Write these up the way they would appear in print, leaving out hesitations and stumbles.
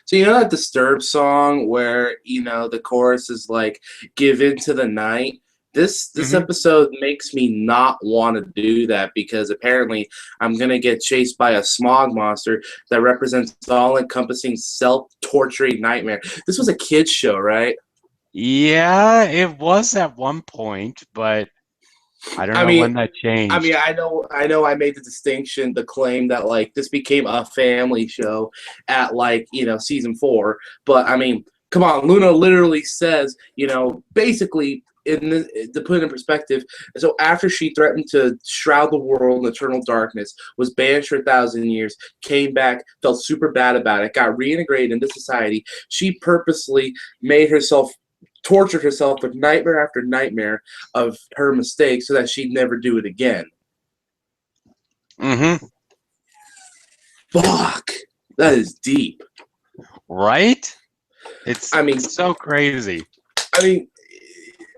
So you know that Disturbed song where the chorus is like "Give into the night." This Hmm. episode makes me not want to do that because apparently I'm gonna get chased by a smog monster that represents all-encompassing self-torturing nightmare. This was a kids show, right? Yeah, it was at one point, but I don't I know mean, when that I mean, changed. I know, I made the distinction, the claim that like this became a family show at like season four, but I mean, come on, Luna literally says, basically to put it in perspective. So after she threatened to shroud the world in eternal darkness, was banished for 1,000 years, came back, felt super bad about it, got reintegrated into society. She purposely made herself tortured herself with nightmare after nightmare of her mistakes so that she'd never do it again. Hmm. Fuck. That is deep. Right? It's I mean, so crazy. I mean,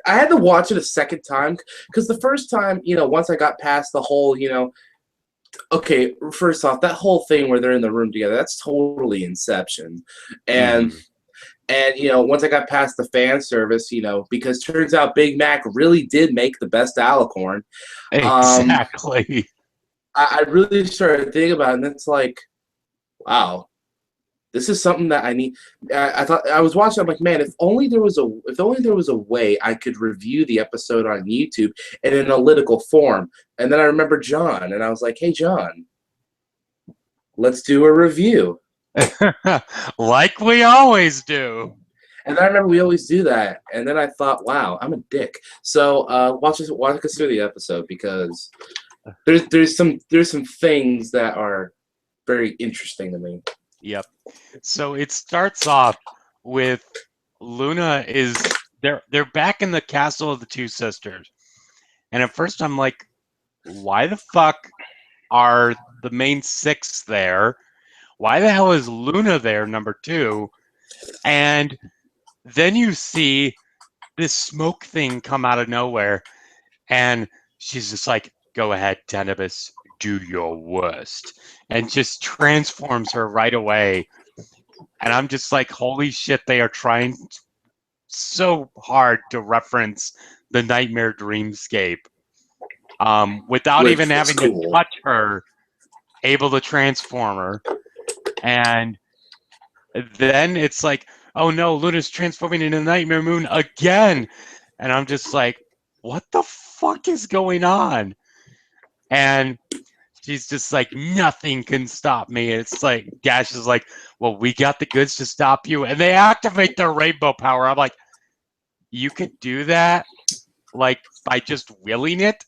I had to watch it a second time because the first time, once I got past the whole, okay, first off, that whole thing where they're in the room together, that's totally Inception. And Hmm. once I got past the fan service, because turns out Big Mac really did make the best alicorn. Um, Exactly. I really started thinking about it, and it's like, wow, this is something that I need. I thought I was watching. I'm like, man, if only there was a way I could review the episode on YouTube in an analytical form. And then I remember John, and I was like, hey, John, let's do a review. Like we always do. And I remember we always do that. And then I thought, wow, I'm a dick. So walk us through the episode because there's some things that are very interesting to me. Yep. So it starts off with Luna is they're back in the castle of the two sisters. And at first I'm like, why the fuck are the main six there? Why the hell is Luna there, number two? And then you see this smoke thing come out of nowhere, and she's just like, go ahead, Tenebus, do your worst. And just transforms her right away. And I'm just like, holy shit, they are trying so hard to reference the Nightmare Dreamscape without even Which was having to cool. touch her, able to transform her. And then it's like, oh no, Luna's transforming into Nightmare Moon again. And I'm just like, what the fuck is going on? And she's just like, nothing can stop me. It's like, Dash is like, well, we got the goods to stop you. And they activate their rainbow power. I'm like, you could do that, like, by just willing it?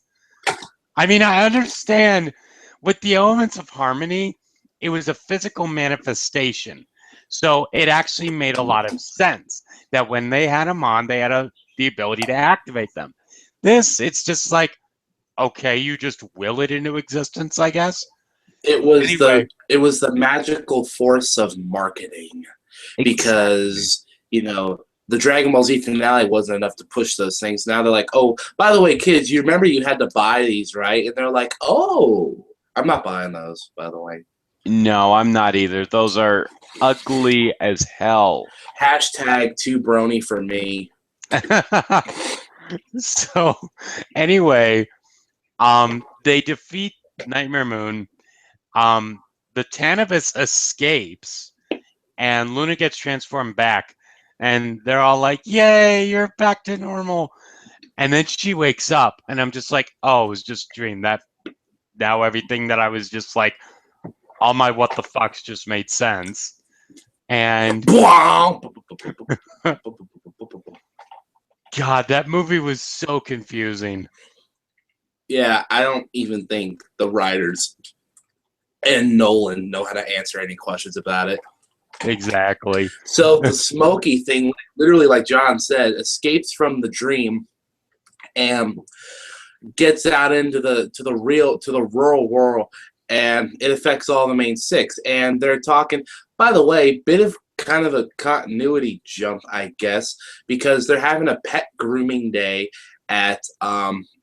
I mean, I understand with the elements of harmony, it was a physical manifestation. So it actually made a lot of sense that when they had them on, they had the ability to activate them. This, it's just like, okay, you just will it into existence, I guess. It was Anyway, the magical force of marketing exactly. because the Dragon Ball Z finale wasn't enough to push those things. Now they're like, oh, by the way, kids, you remember you had to buy these, right? And they're like, oh, I'm not buying those, by the way. No, I'm not either. Those are ugly as hell. Hashtag two brony for me. So, anyway, they defeat Nightmare Moon. Um, the Tanibus escapes, and Luna gets transformed back, and they're all like, "Yay, you're back to normal!" And then she wakes up, and I'm just like, "Oh, it was just a dream." That now everything that I was just like, all my what the fucks just made sense. And God, that movie was so confusing. Yeah, I don't even think the writers and Nolan know how to answer any questions about it. Exactly. So the Smokey thing, literally, like John said, escapes from the dream and gets out into the rural world, and it affects all the main six. And they're talking. By the way, bit of kind of a continuity jump, I guess, because they're having a pet grooming day at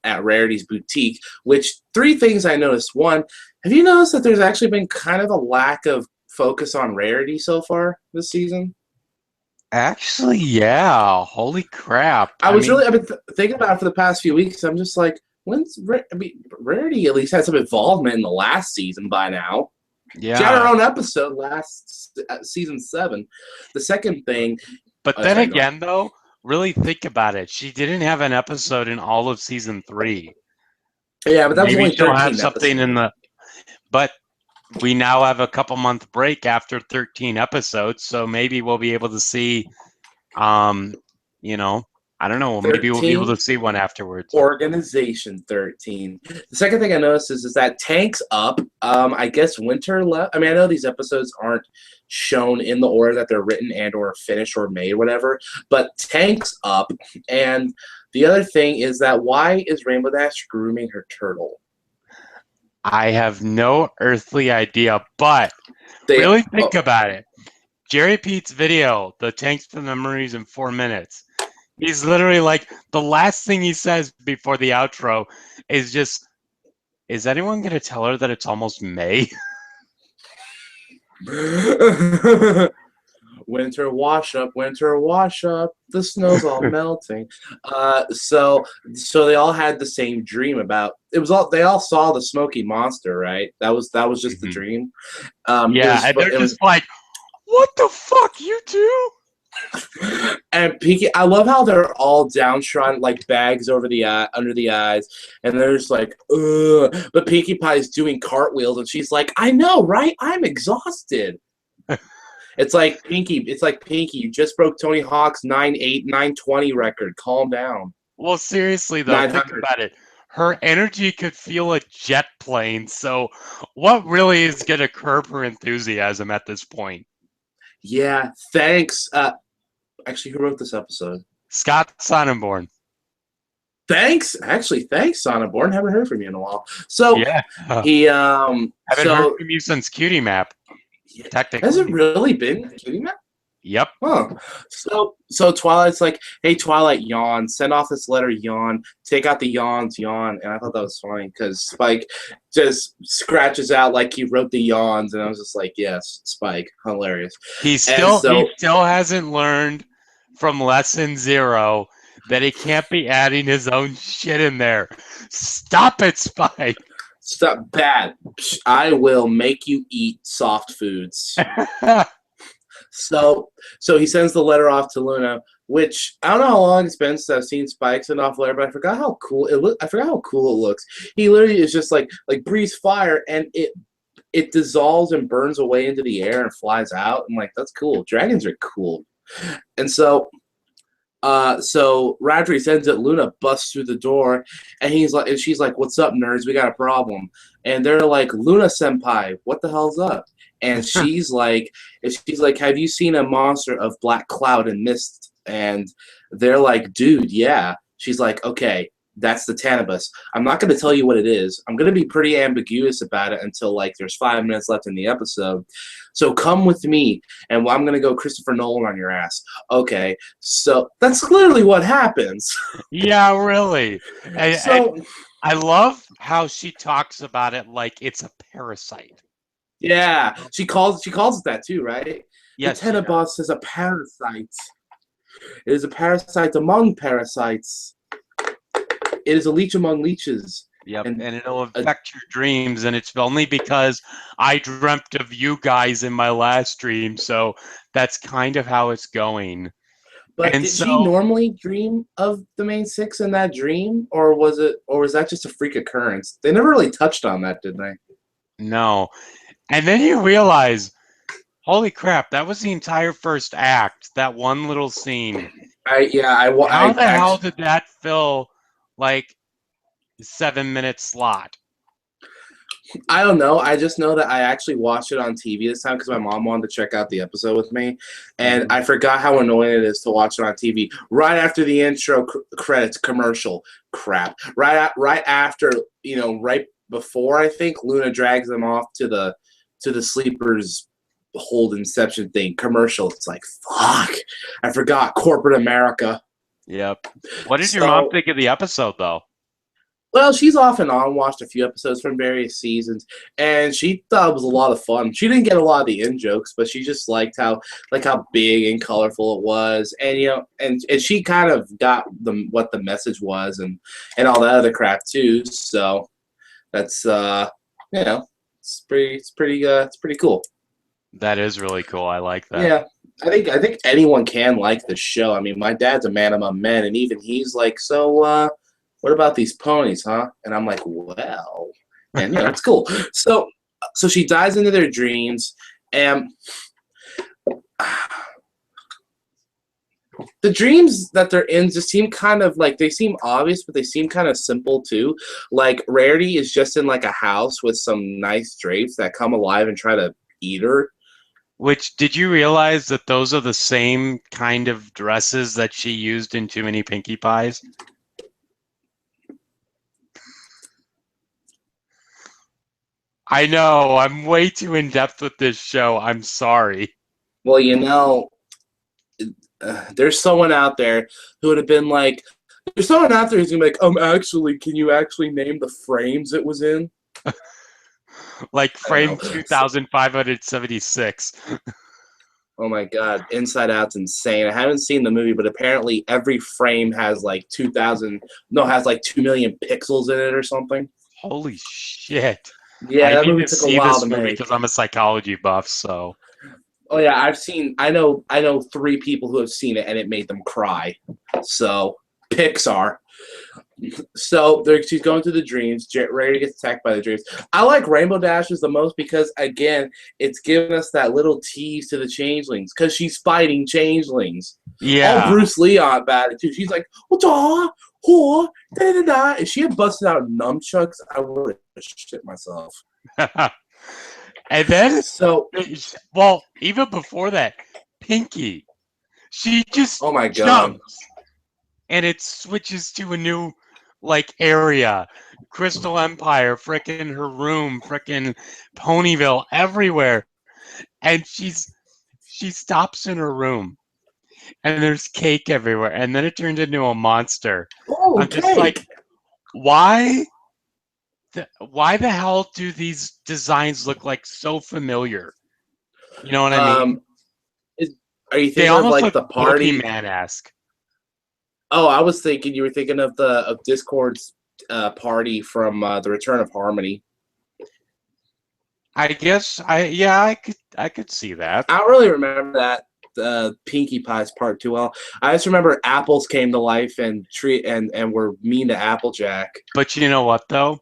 Rarity's boutique. Which three things I noticed. One, have you noticed that there's actually been kind of a lack of focus on Rarity so far this season? Actually, yeah. Holy crap. I've been thinking about it for the past few weeks. I'm just like, Rarity at least had some involvement in the last season by now. yeah. She had her own episode last season 7. The second thing, but then again, though, really think about it. She didn't have an episode in all of season 3. Yeah, but that was only 13 she'll have something episodes. in the. But we now have a couple-month break after 13 episodes, so maybe we'll be able to see, you know, I don't know. Maybe we'll be able to see one afterwards. Organization 13. The second thing I noticed is that Tank's up. I guess Winter left. I mean, I know these episodes aren't shown in the order that they're written and or finished or made or whatever, but Tank's up. And the other thing is that why is Rainbow Dash grooming her turtle? I have no earthly idea, but really think about it. Jerry Pete's video, the Tanks for Memories in 4 minutes. He's literally like, the last thing he says before the outro is just, is anyone going to tell her that it's almost May? Winter wash up, the snow's all melting. So they all had the same dream about they all saw the smoky monster, right? That was just the dream. Yeah, and they're just like, what the fuck, you two? And Pinkie, I love how they're all downtrodden, like bags over the under the eyes, and they're just like, ugh. But Pinkie Pie's doing cartwheels, and she's like, I know, right? I'm exhausted. It's like Pinkie, you just broke Tony Hawk's 920 record. Calm down. Well, seriously though, think about it. Her energy could feel a jet plane, so what really is going to curb her enthusiasm at this point? Yeah, thanks. Actually, who wrote this episode? Scott Sonnenborn. Thanks, Sonnenborn. Haven't heard from you in a while. So yeah, he haven't heard from you since Cutie Map. Technically, has it really been Cutie Map? Yep. Huh. So Twilight's like, hey, Twilight, yawn. Send off this letter, yawn. Take out the yawns, yawn. And I thought that was funny because Spike just scratches out like he wrote the yawns, and I was just like, yes, Spike, hilarious. He still hasn't learned from lesson 0 that he can't be adding his own shit in there. Stop it, Spike. Stop, bad. I will make you eat soft foods. So he sends the letter off to Luna, which I don't know how long it's been since I've seen Spike send off a letter, but I forgot how cool it looks. He literally is just like breathes fire, and it dissolves and burns away into the air and flies out. I'm like, that's cool. Dragons are cool. And so Radri sends it. Luna busts through the door, and she's like, "What's up, nerds? We got a problem." And they're like, "Luna Senpai, what the hell's up?" And she's like, "Have you seen a monster of black cloud and mist?" And they're like, "Dude, yeah." She's like, "Okay, that's the Tanibus. I'm not going to tell you what it is. I'm going to be pretty ambiguous about it until like there's 5 minutes left in the episode. So come with me, and I'm going to go Christopher Nolan on your ass." Okay, so that's clearly what happens. Yeah, really. And I love how she talks about it like it's a parasite. Yeah, she calls it that too, right? Yes. The Tanibus is a parasite. It is a parasite among parasites. It is a leech among leeches. Yep, and it'll affect your dreams, and it's only because I dreamt of you guys in my last dream, so that's kind of how it's going. But did she normally dream of the main 6 in that dream, or was that just a freak occurrence? They never really touched on that, did they? No. And then you realize, holy crap, that was the entire first act, that one little scene. How the hell did that fill like 7-minute slot? I don't know. I just know that I actually watched it on TV this time because my mom wanted to check out the episode with me, and I forgot how annoying it is to watch it on TV right after the intro credits commercial crap. Right after, right before, I think Luna drags them off to the sleepers hold inception thing commercial. It's like, fuck, I forgot corporate America. Yep. What did your mom think of the episode though? Well, she's off and on, watched a few episodes from various seasons, and she thought it was a lot of fun. She didn't get a lot of the in jokes, but she just liked how big and colorful it was, and and she kind of got what the message was, and all that other crap too. So that's it's pretty cool. That is really cool. I like that. Yeah. I think anyone can like the show. I mean, my dad's a man among men, and even he's like, so what about these ponies, huh? And I'm like, well, and it's cool. So she dives into their dreams, and the dreams that they're in just seem kind of like, they seem obvious, but they seem kind of simple too. Like Rarity is just in like a house with some nice drapes that come alive and try to eat her. Which, did you realize that those are the same kind of dresses that she used in Too Many Pinkie Pies? I know, I'm way too in-depth with this show. I'm sorry. Well, there's someone out there who would have been like, there's someone out there who's gonna be like, actually, can you actually name the frames it was in? Like frame 2576. Oh my god, Inside Out's insane. I haven't seen the movie, but apparently every frame has like 2 million pixels in it or something. Holy shit. Yeah, that I need movie to took a see while this to movie make. because I'm a psychology buff, so. Oh yeah, I know 3 people who have seen it and it made them cry. So, Pixar. So she's going through the dreams. Rarity gets attacked by the dreams. I like Rainbow Dashes the most because, again, it's giving us that little tease to the changelings because she's fighting changelings. Yeah. Oh, Bruce Lee about it too. She's like, da da da. If she had busted out nunchucks, I would have shit myself. And then, so, well, even before that, Pinky, she just oh my god, jumps, and it switches to a new area. Crystal Empire, frickin' her room, frickin' Ponyville, everywhere. And she stops in her room, and there's cake everywhere, and then it turns into a monster. Oh, I'm just like, why the hell do these designs look like so familiar? You know what I mean? Are you thinking of like the party Pokemon-esque? Oh, I was thinking you were thinking of Discord's party from The Return of Harmony. I guess I could see that. I don't really remember that Pinkie Pie's part too well. I just remember apples came to life and were mean to Applejack. But you know what though?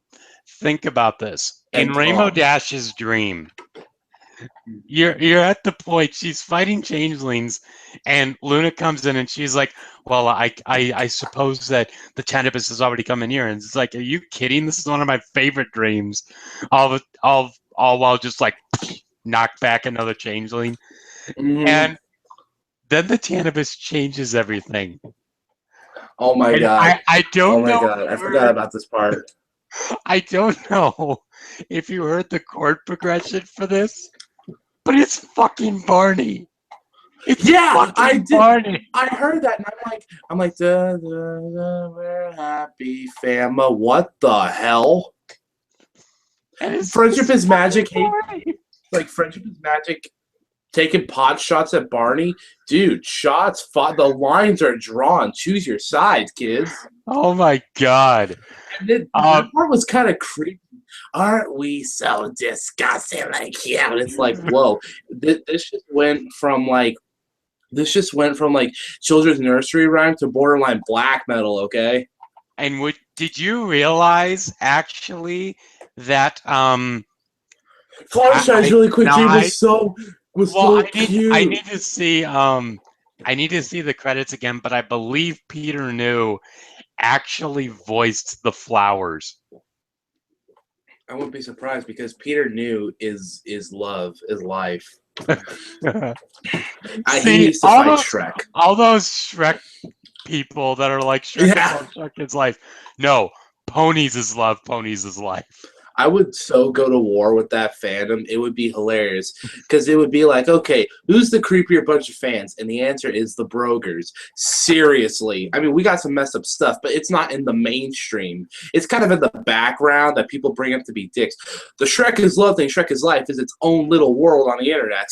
Think about this. In Rainbow Dash's dream, you're at the point she's fighting changelings, and Luna comes in and she's like, "Well, I suppose that the Cannabis has already come in here." And it's like, "Are you kidding? This is one of my favorite dreams." All while just like knock back another changeling, and then the Cannabis changes everything. Oh my god! I don't know. Oh my god! I forgot about this part. I don't know if you heard the chord progression for this, but it's fucking Barney. I did. Barney. I heard that, and I'm like, da, da, da, we're happy fama. What the hell? Friendship is magic. Like Friendship is magic. Taking pot shots at Barney, dude. Shots. The lines are drawn. Choose your sides, kids. Oh my god. And then that part was kind of creepy. Aren't we so disgusting? Like, yeah, and it's like, whoa. This just went from children's nursery rhyme to borderline black metal. Okay. And did you realize actually that Fluttershy's really quick dream was so cute. I need to see the credits again, but I believe Peter New actually voiced the flowers. I wouldn't be surprised because Peter New is love, is life. He needs to fight Shrek. All those Shrek people that are like, Shrek is love, Shrek is life. No, ponies is love, ponies is life. I would so go to war with that fandom. It would be hilarious because it would be like, okay, who's the creepier bunch of fans? And the answer is the Brogers. Seriously. I mean, we got some messed up stuff, but it's not in the mainstream. It's kind of in the background that people bring up to be dicks. The Shrek is Love thing, Shrek is Life, is its own little world on the internet.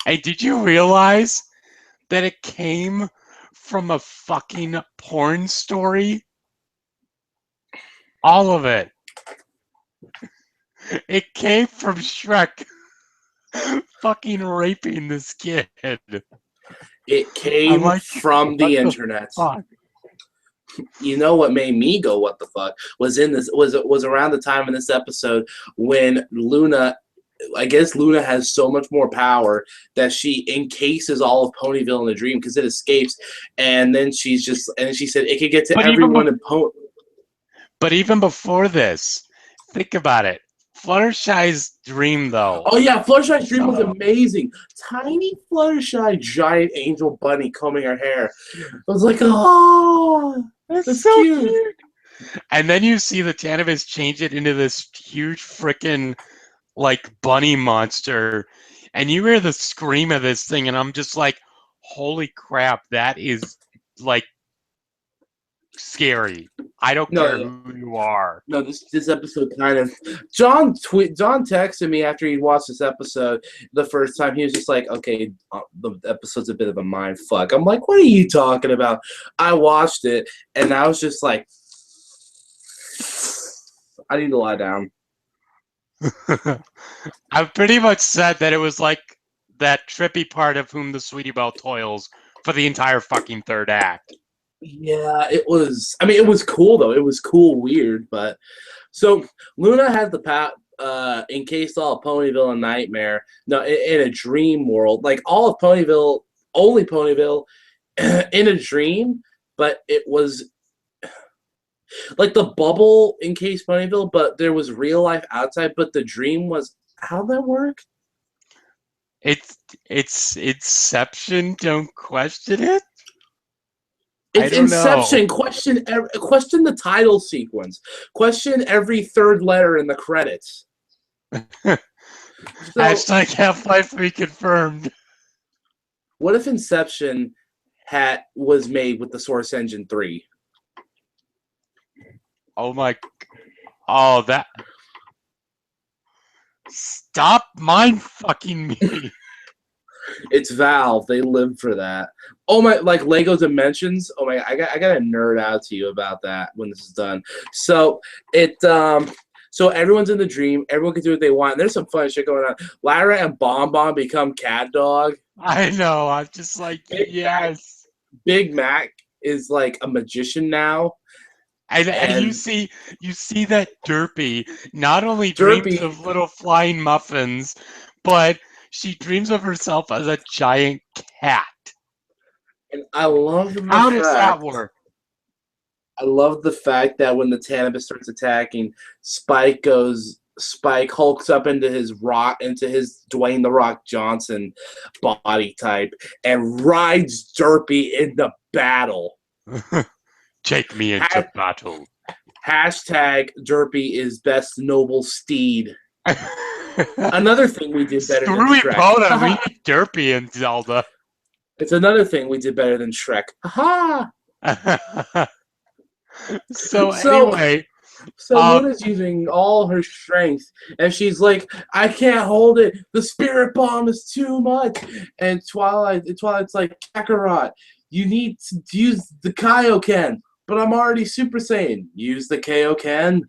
Hey, did you realize that it came from a fucking porn story? All of it. It came from Shrek fucking raping this kid. It came like, from the internet. Fuck? You know what made me go what the fuck was around the time in this episode when Luna, I guess Luna has so much more power that she encases all of Ponyville in a dream because it escapes, and then she said it could get to everyone in Pony. But even before this, think about it. Fluttershy's dream, though. Oh yeah, Fluttershy's dream was amazing. Tiny Fluttershy, giant angel bunny combing her hair. I was like, oh, that's so cute. And then you see the Tanibus change it into this huge freaking like bunny monster, and you hear the scream of this thing, and I'm just like, holy crap, that is like scary. I don't care who you are. No, this episode kind of John texted me after he watched this episode the first time. He was just like, okay, the episode's a bit of a mind fuck. I'm like, what are you talking about? I watched it and I was just like, I need to lie down. I've pretty much said that it was like that trippy part of Whom the Sweetie Belle Toils for the entire fucking third act. Yeah, it was. I mean, it was cool though. It was cool, weird, but so Luna has the encased all of Ponyville in Nightmare. No, in a dream world, like all of Ponyville, only Ponyville, in a dream. But it was like the bubble encased Ponyville, but there was real life outside. But the dream was, how'd that work? It's Inception. Don't question it. It's Inception. Question the title sequence. Question every third letter in the credits. Hashtag Half-Life reconfirmed. What if Inception was made with the Source Engine 3? Oh my! Oh, that! Stop mind fucking me. It's Valve. They live for that. Oh my! Like Lego Dimensions. Oh my! I got to nerd out to you about that when this is done. So so everyone's in the dream. Everyone can do what they want. There's some fun shit going on. Lyra and Bon Bon become Cat Dog. I know. I'm just like, yes. Big Mac is like a magician now. And you see that Derpy not only dreams of little flying muffins, but she dreams of herself as a giant cat. And I love the How does that work? I love the fact that when the Tanibus starts attacking, Spike hulks up into his Dwayne The Rock Johnson body type and rides Derpy into battle. Take me into battle. Hashtag Derpy is best noble steed. Another thing we did better than Shrek. We need Derpy in Zelda. It's another thing we did better than Shrek. Ha So anyway. So Luna's using all her strength, and she's like, I can't hold it. The spirit bomb is too much. And Twilight's like, Kakarot, you need to use the Kaioken. But I'm already Super Saiyan. Use the Kaioken.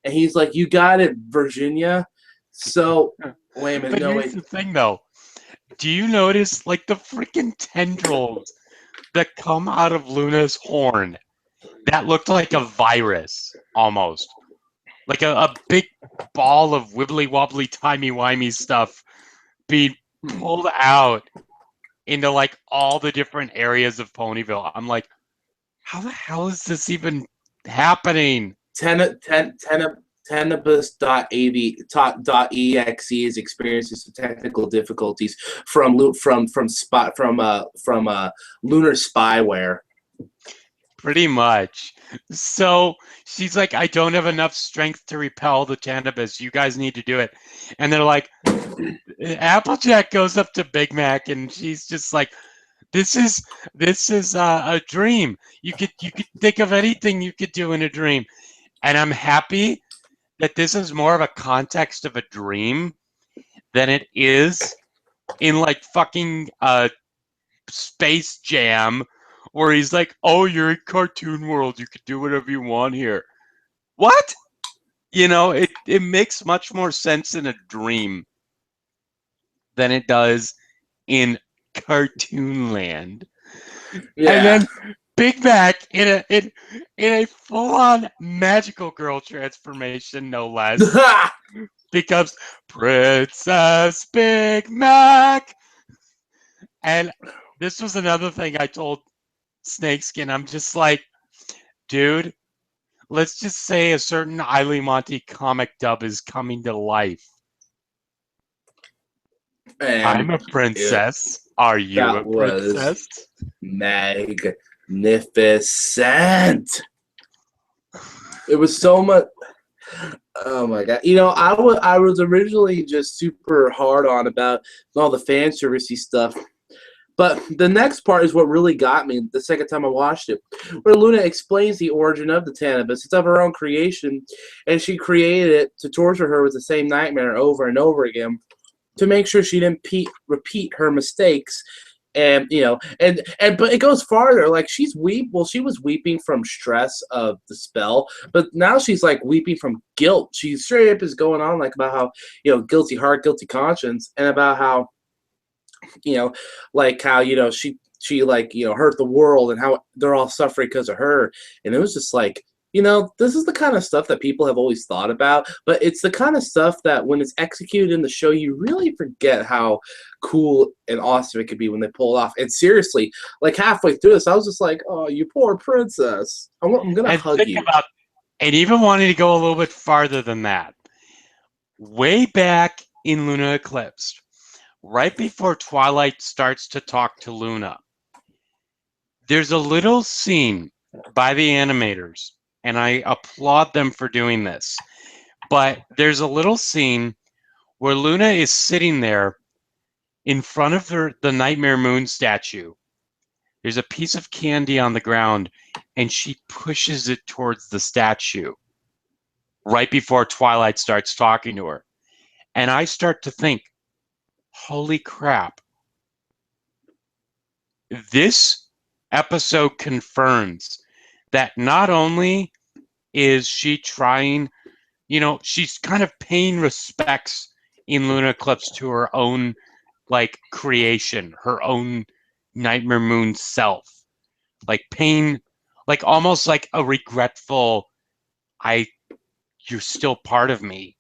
And he's like, you got it, Virginia. So, wait a minute. But here's the thing, though. Do you notice, like, the freaking tendrils that come out of Luna's horn? That looked like a virus, almost. Like a big ball of wibbly-wobbly, timey-wimey stuff being pulled out into, like, all the different areas of Ponyville. I'm like, how the hell is this even happening? Tenebus.exe is experiencing some technical difficulties from lunar spyware. Pretty much. So she's like, I don't have enough strength to repel the cannabis. You guys need to do it. And they're like, Applejack goes up to Big Mac, and she's just like, this is a dream. You could think of anything you could do in a dream. And I'm happy that this is more of a context of a dream than it is in like fucking Space Jam, where he's like, "Oh, you're in cartoon world. You could do whatever you want here." What? You know, it makes much more sense in a dream than it does in cartoon land. Yeah. And then Big Mac in a full-on magical girl transformation, no less, becomes Princess Big Mac. And this was another thing I told Snakeskin. I'm just like, dude, let's just say a certain Eily Monty comic dub is coming to life. And I'm a princess. Are you a princess? Magnificent. It was so much. Oh my god! You know, I was originally just super hard on about all the fan servicey stuff, but the next part is what really got me the second time I watched it, where Luna explains the origin of the cannabis. It's of her own creation, and she created it to torture her with the same nightmare over and over again, to make sure she didn't repeat her mistakes. And you know, but it goes farther. Like she was weeping from stress of the spell, but now she's like weeping from guilt. She straight up is going on like about how, you know, guilty heart, guilty conscience, and about how, you know, like how, you know, she like, you know, hurt the world and how they're all suffering because of her. And it was just like, you know, this is the kind of stuff that people have always thought about, but it's the kind of stuff that when it's executed in the show, you really forget how cool and awesome it could be when they pull it off. And seriously, like halfway through this, I was just like, oh, you poor princess. I'm going to hug you. And even wanting to go a little bit farther than that, way back in Luna Eclipsed, right before Twilight starts to talk to Luna, there's a little scene by the animators, and I applaud them for doing this. But there's a little scene where Luna is sitting there in front of the Nightmare Moon statue. There's a piece of candy on the ground, and she pushes it towards the statue right before Twilight starts talking to her. And I start to think, holy crap. This episode confirms that not only is she trying, you know, she's kind of paying respects in Luna Eclipse to her own, like, creation, her own Nightmare Moon self. Like, paying, like, almost like a regretful, you're still part of me.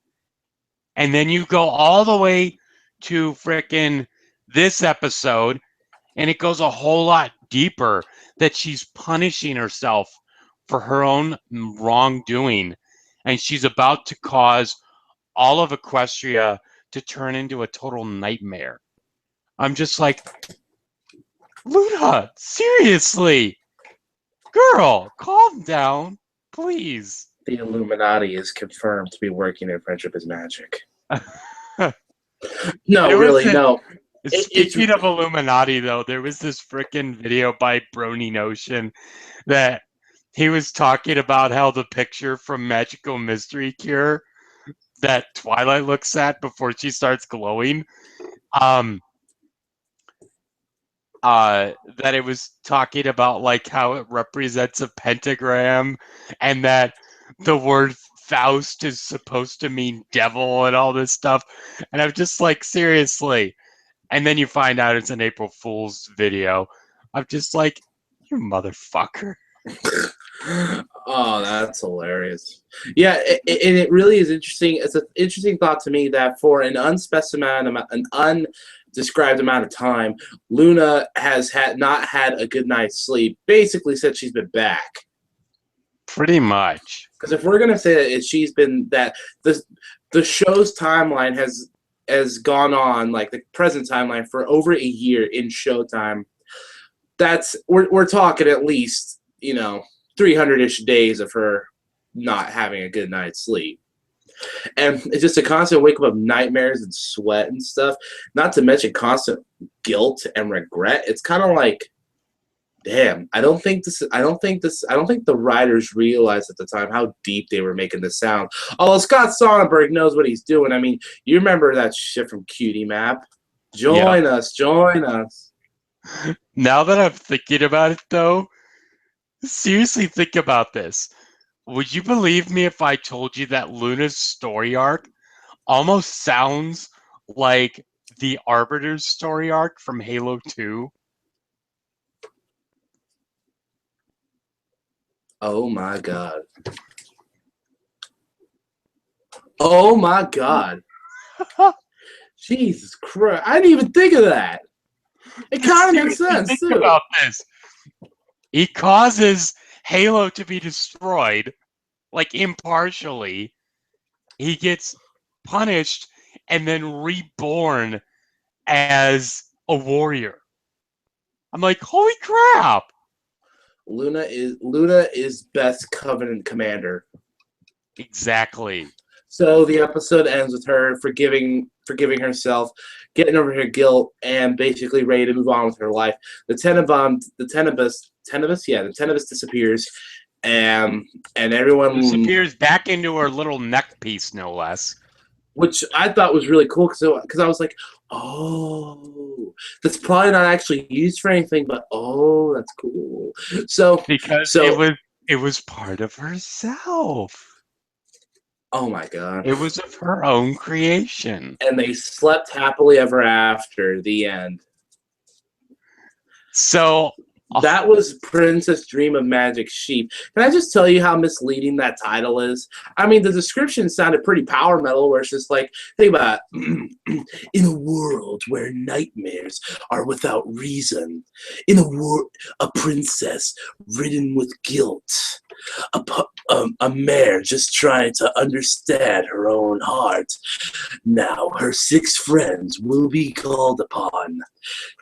And then you go all the way to frickin' this episode, and it goes a whole lot deeper, that she's punishing herself for her own wrongdoing, and she's about to cause all of Equestria to turn into a total nightmare. I'm just like, Luna, seriously, girl, calm down, please. The Illuminati is confirmed to be working in Friendship is Magic. No, really, no. Speaking of Illuminati, though, there was this frickin' video by Brony Notion that he was talking about how the picture from Magical Mystery Cure that Twilight looks at before she starts glowing, that it was talking about like how it represents a pentagram, and that the word Faust is supposed to mean devil and all this stuff. And I'm just like, seriously. And then you find out it's an April Fool's video. I'm just like, you motherfucker. Oh, that's hilarious. Yeah, and it really is interesting. It's an interesting thought to me that for an undescribed amount of time, Luna has not had a good night's sleep. Basically said she's been back. Pretty much. Because if we're gonna say that she's been that the show's timeline has gone on, like the present timeline, for over a year in Showtime. We're talking at least 300-ish days of her not having a good night's sleep. And it's just a constant wake up of nightmares and sweat and stuff, not to mention constant guilt and regret. It's kind of like, damn, I don't think the writers realized at the time how deep they were making this sound. Although Scott Sonnenberg knows what he's doing. I mean, you remember that shit from Cutie Map? Join us. Now that I'm thinking about it, though, seriously think about this. Would you believe me if I told you that Luna's story arc almost sounds like the Arbiter's story arc from Halo 2? Oh my god. Oh my god. Jesus Christ. I didn't even think of that. It kind of makes sense, think too. About this. He causes Halo to be destroyed, like impartially. He gets punished and then reborn as a warrior. I'm like, holy crap! Luna is best Covenant commander. Exactly. So the episode ends with her forgiving herself, getting over her guilt, and basically ready to move on with her life. The Tenebus disappears, and everyone disappears back into her little neck piece, no less. Which I thought was really cool because I was like, oh, that's probably not actually used for anything, but oh, that's cool. Because it was part of herself. Oh my god. It was of her own creation. And they slept happily ever after. The end. So that was Princess Dream of Magic Sheep. Can I just tell you how misleading that title is? I mean, the description sounded pretty power metal, where it's just like, think about it. In a world where nightmares are without reason, in a world, a princess ridden with guilt, a mare just trying to understand her own heart. Now her 6 friends will be called upon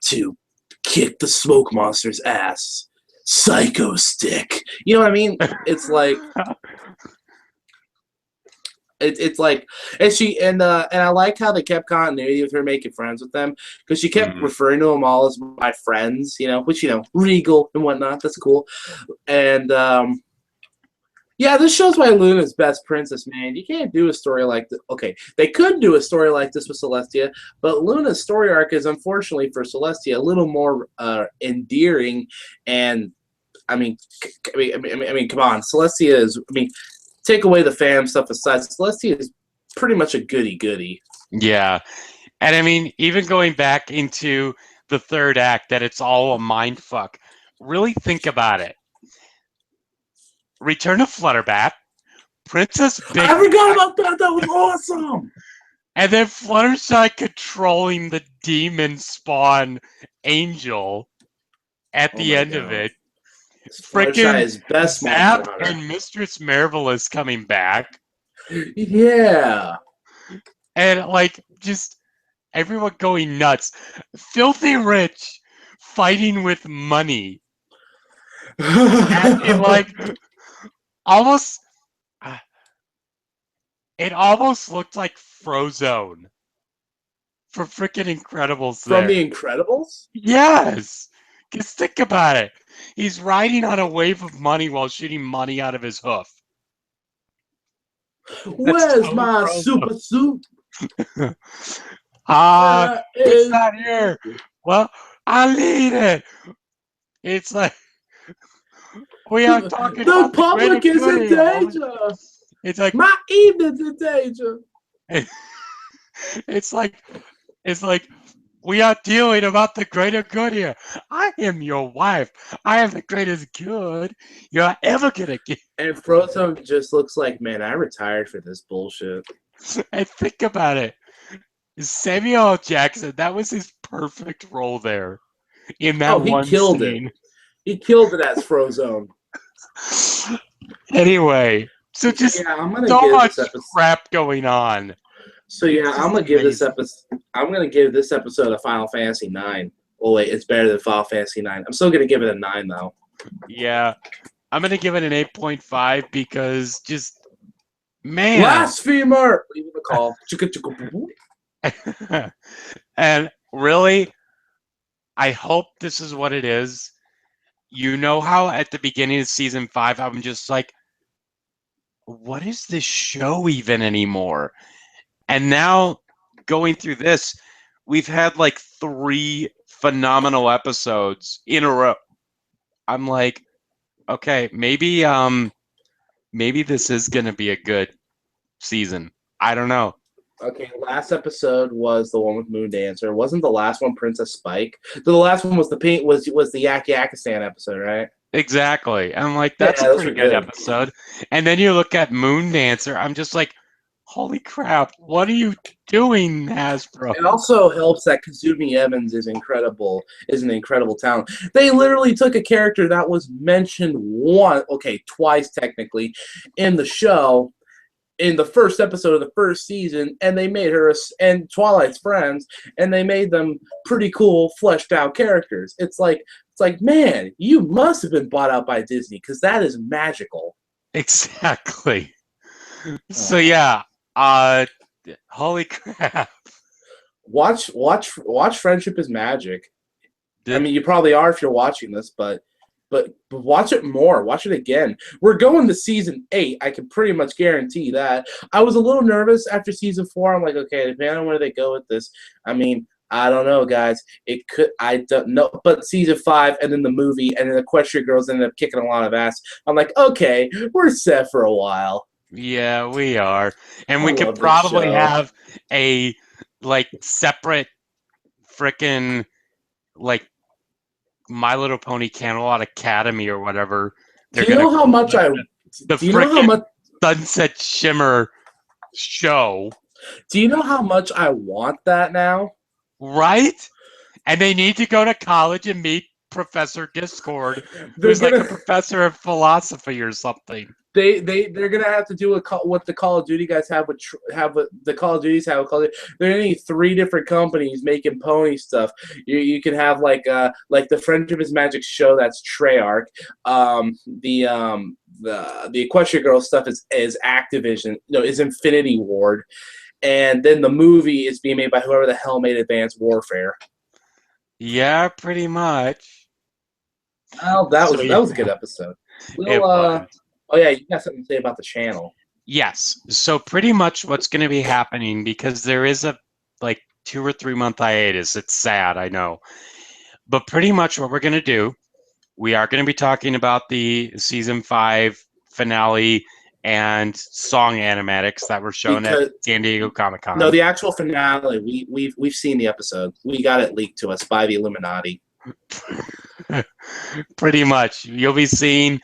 to kick the smoke monster's ass. Psycho stick. You know what I mean? It's like it's like, and I like how they kept continuity with her making friends with them, because she kept referring to them all as my friends, which regal and whatnot. That's cool. And yeah, this shows why Luna's best princess, man. You can't do a story like this. Okay, they could do a story like this with Celestia, but Luna's story arc is, unfortunately for Celestia, a little more endearing. And I mean, come on, Celestia is. I mean, take away the fam stuff aside, Celestia is pretty much a goody-goody. Yeah, and I mean, even going back into the third act, that it's all a mind fuck. Really think about it. Return of Flutterbat, Princess Big. I forgot about that. That was awesome. And then Fluttershy controlling the demon spawn angel at the end of it. Fluttershy is best Zap and Mistress Marvelous coming back. Yeah. And just everyone going nuts. Filthy Rich fighting with money. And almost, it almost looked like Frozone from freaking Incredibles. From the Incredibles? Yes. Just think about it. He's riding on a wave of money while shooting money out of his hoof. Where's my super suit? It's not here. Well, I need it. It's like, we are talking about the public is in danger. It's like my evening's in danger. It's like we are dealing about the greater good here. I am your wife. I am the greatest good you're ever gonna get. And Frozone just looks like, man, I retired for this bullshit. And think about it. Samuel L. Jackson, that was his perfect role there. In that one scene. He killed it as Frozone. Anyway, so just so much crap going on. So yeah, I'm gonna give this episode a Final Fantasy 9. Oh wait, it's better than Final Fantasy 9. I'm still gonna give it a 9 though. Yeah. I'm going to give it an 8.5 because just, man. Blasphemer! Leave the call. Chicka, chicka, boo, boo. And really, I hope this is what it is. You know how at the beginning of season 5, I'm just like, what is this show even anymore? And now going through this, we've had like 3 phenomenal episodes in a row. I'm like, okay, maybe this is gonna be a good season. I don't know. Okay, last episode was the one with Moon Dancer. Wasn't the last one Princess Spike? The last one was the Yak Yakistan episode, right? Exactly. I'm like, Yeah, that's a those pretty were good good. episode. And then you look at Moon Dancer, I'm just like, holy crap, what are you doing, Hasbro? It also helps that Kazumi Evans is an incredible talent. They literally took a character that was mentioned twice technically, in the show, in the first episode of the first season, and they made her and Twilight's friends, and they made them pretty cool, fleshed out characters. It's like, man, you must have been bought out by Disney because that is magical. Exactly. So yeah, uh holy crap. Watch Friendship is Magic. I mean, you probably are if you're watching this, but watch it more. Watch it again. We're going to season 8. I can pretty much guarantee that. I was a little nervous after season 4. I'm like, okay, depending on where they go with this. I mean, I don't know, guys. It could. I don't know. But season 5 and then the movie and then the Equestria Girls ended up kicking a lot of ass. I'm like, okay, we're set for a while. Yeah, we are. And I we could love this probably show. have a like separate frickin' like My Little Pony Camelot Academy or whatever. Do you know how much I? The Do you know how frickin' much? Sunset Shimmer show, Do you know how much I want that now? right? And they need to go to college and meet Professor Discord, They're who's like gonna. a professor of philosophy or something. They're gonna have to do what the Call of Duty guys have with the Call of Duties have with Call of Duty. They're gonna need 3 different companies making pony stuff. You can have like the Friendship is Magic show, that's Treyarch. The Equestria Girls stuff is Activision. Is Infinity Ward, and then the movie is being made by whoever the hell made Advanced Warfare. Yeah, pretty much. Oh, that was a good episode. It was. Oh yeah, you got something to say about the channel. Yes. So pretty much what's going to be happening, because there is a like 2 or 3 month hiatus. It's sad, I know. But pretty much what we're going to do, we are going to be talking about the season 5 finale and song animatics that were shown at San Diego Comic-Con. No, the actual finale. We've seen the episode. We got it leaked to us by the Illuminati. Pretty much. You'll be seeing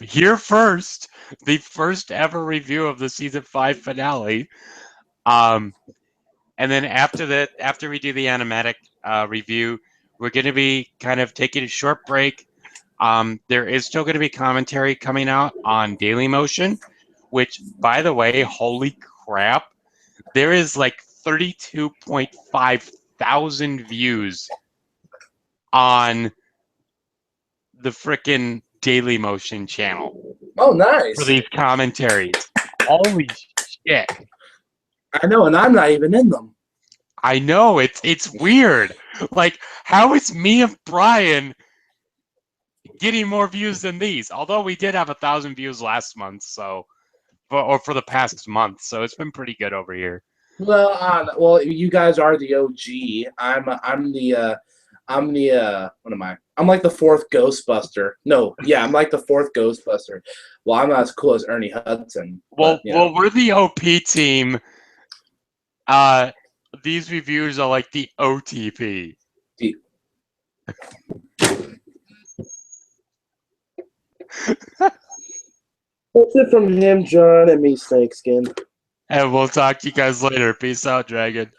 here first the first ever review of the season 5 finale. And then after that, after we do the animatic review, we're going to be kind of taking a short break. There is still going to be commentary coming out on Dailymotion, which, by the way, holy crap, there is like 32.5 thousand views on the frickin' Dailymotion channel. Oh, nice. For these commentaries. Holy shit. I know, and I'm not even in them. I know, it's weird. Like, how is me and Brian getting more views than these? Although we did have 1,000 views last month, so or for the past month, so it's been pretty good over here. Well, you guys are the OG. I'm the what am I? I'm like the 4th Ghostbuster. No, yeah, I'm like the 4th Ghostbuster. Well, I'm not as cool as Ernie Hudson. Well, we're the OP team. These reviews are like the OTP. That's it from him, John, and me, Snakeskin. And we'll talk to you guys later. Peace out, Dragon.